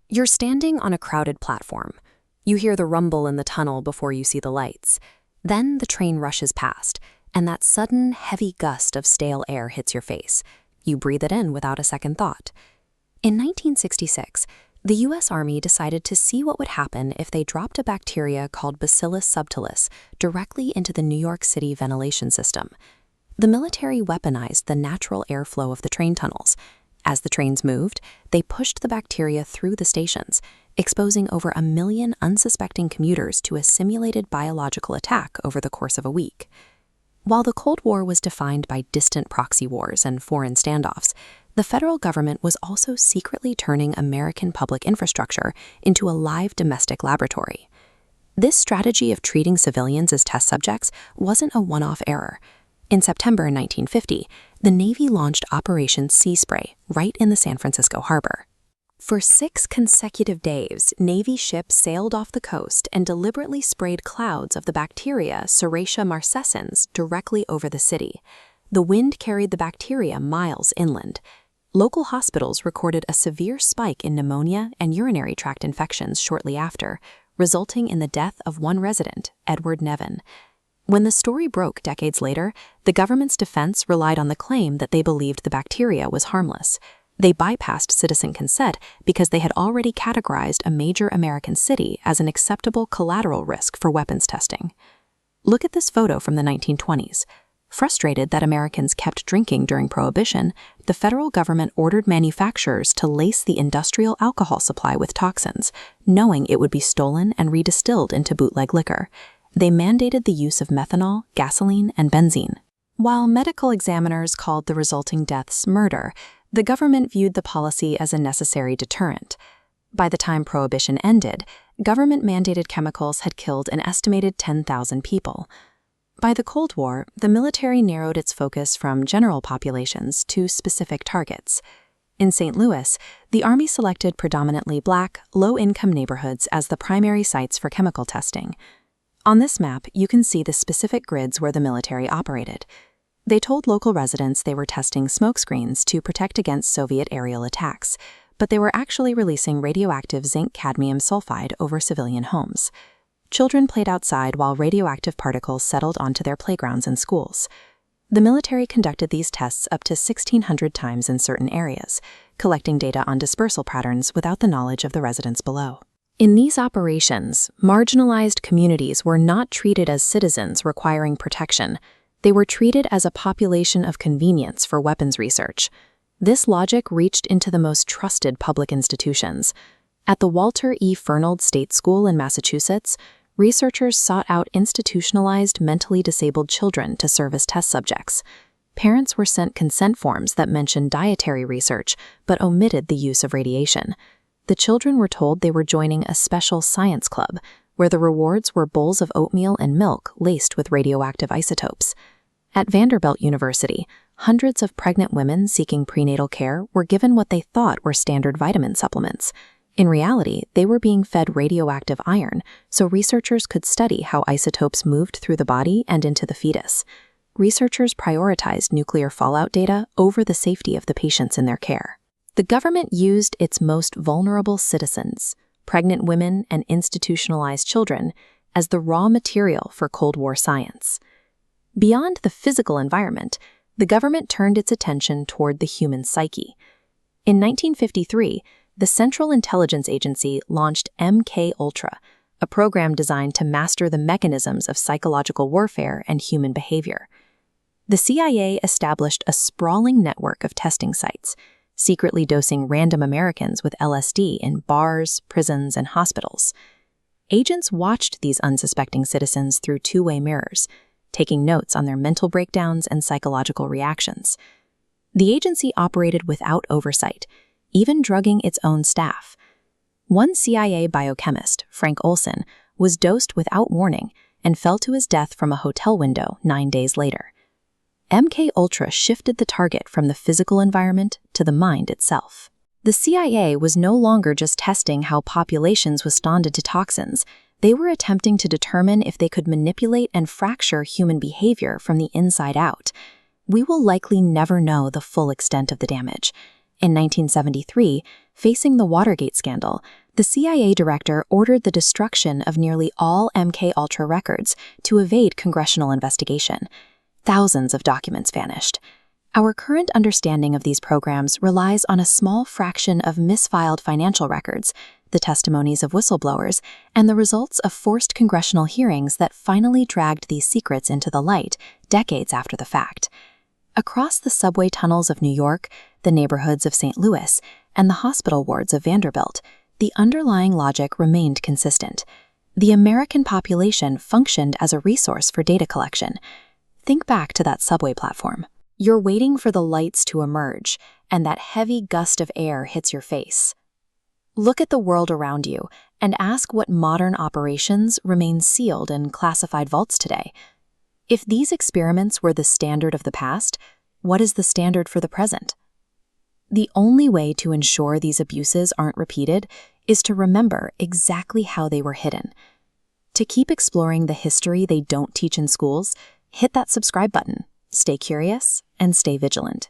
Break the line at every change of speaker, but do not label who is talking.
You're standing on a crowded platform. You hear the rumble in the tunnel before you see the lights. Then the train rushes past, and that sudden, heavy gust of stale air hits your face. You breathe it in without a second thought. In 1966, the U.S. Army decided to see what would happen if they dropped a bacteria called Bacillus subtilis directly into the New York City ventilation system. The military weaponized the natural airflow of the train tunnels. As the trains moved, they pushed the bacteria through the stations, exposing over 1 million unsuspecting commuters to a simulated biological attack over the course of a week. While the Cold War was defined by distant proxy wars and foreign standoffs, the federal government was also secretly turning American public infrastructure into a live domestic laboratory. This strategy of treating civilians as test subjects wasn't a one-off error. In September 1950, the Navy launched Operation Sea Spray right in the San Francisco harbor. For 6 consecutive days, Navy ships sailed off the coast and deliberately sprayed clouds of the bacteria Serratia marcescens directly over the city. The wind carried the bacteria miles inland. Local hospitals recorded a severe spike in pneumonia and urinary tract infections shortly after, resulting in the death of one resident, Edward Nevin. When the story broke decades later, the government's defense relied on the claim that they believed the bacteria was harmless. They bypassed citizen consent because they had already categorized a major American city as an acceptable collateral risk for weapons testing. Look at this photo from the 1920s. Frustrated that Americans kept drinking during Prohibition, the federal government ordered manufacturers to lace the industrial alcohol supply with toxins, knowing it would be stolen and redistilled into bootleg liquor. They mandated the use of methanol, gasoline, and benzene. While medical examiners called the resulting deaths murder, the government viewed the policy as a necessary deterrent. By the time Prohibition ended, government-mandated chemicals had killed an estimated 10,000 people. By the Cold War, the military narrowed its focus from general populations to specific targets. In St. Louis, the Army selected predominantly Black, low-income neighborhoods as the primary sites for chemical testing. On this map, you can see the specific grids where the military operated. They told local residents they were testing smokescreens to protect against Soviet aerial attacks, but they were actually releasing radioactive zinc-cadmium sulfide over civilian homes. Children played outside while radioactive particles settled onto their playgrounds and schools. The military conducted these tests up to 1,600 times in certain areas, collecting data on dispersal patterns without the knowledge of the residents below. In these operations, marginalized communities were not treated as citizens requiring protection. They were treated as a population of convenience for weapons research. This logic reached into the most trusted public institutions. At the Walter E. Fernald State School in Massachusetts, researchers sought out institutionalized mentally disabled children to serve as test subjects. Parents were sent consent forms that mentioned dietary research but omitted the use of radiation. The children were told they were joining a special science club, where the rewards were bowls of oatmeal and milk laced with radioactive isotopes. At Vanderbilt University, hundreds of pregnant women seeking prenatal care were given what they thought were standard vitamin supplements. In reality, they were being fed radioactive iron, so researchers could study how isotopes moved through the body and into the fetus. Researchers prioritized nuclear fallout data over the safety of the patients in their care. The government used its most vulnerable citizens, pregnant women and institutionalized children, as the raw material for Cold War science. Beyond the physical environment, the government turned its attention toward the human psyche. In 1953, the Central Intelligence Agency launched MK-Ultra, a program designed to master the mechanisms of psychological warfare and human behavior. The CIA established a sprawling network of testing sites, secretly dosing random Americans with LSD in bars, prisons, and hospitals. Agents watched these unsuspecting citizens through two-way mirrors, taking notes on their mental breakdowns and psychological reactions. The agency operated without oversight, even drugging its own staff. One CIA biochemist, Frank Olson, was dosed without warning and fell to his death from a hotel window 9 days later. MK-Ultra shifted the target from the physical environment to the mind itself. The CIA was no longer just testing how populations responded to toxins. They were attempting to determine if they could manipulate and fracture human behavior from the inside out. We will likely never know the full extent of the damage. In 1973, facing the Watergate scandal, the CIA director ordered the destruction of nearly all MK Ultra records to evade congressional investigation. Thousands of documents vanished. Our current understanding of these programs relies on a small fraction of misfiled financial records, the testimonies of whistleblowers, and the results of forced congressional hearings that finally dragged these secrets into the light decades after the fact. Across the subway tunnels of New York, the neighborhoods of St. Louis, and the hospital wards of Vanderbilt, the underlying logic remained consistent. The American population functioned as a resource for data collection. Think back to that subway platform. You're waiting for the lights to emerge, and that heavy gust of air hits your face. Look at the world around you and ask what modern operations remain sealed in classified vaults today. If these experiments were the standard of the past, what is the standard for the present? The only way to ensure these abuses aren't repeated is to remember exactly how they were hidden. To keep exploring the history they don't teach in schools, hit that subscribe button. Stay curious and stay vigilant.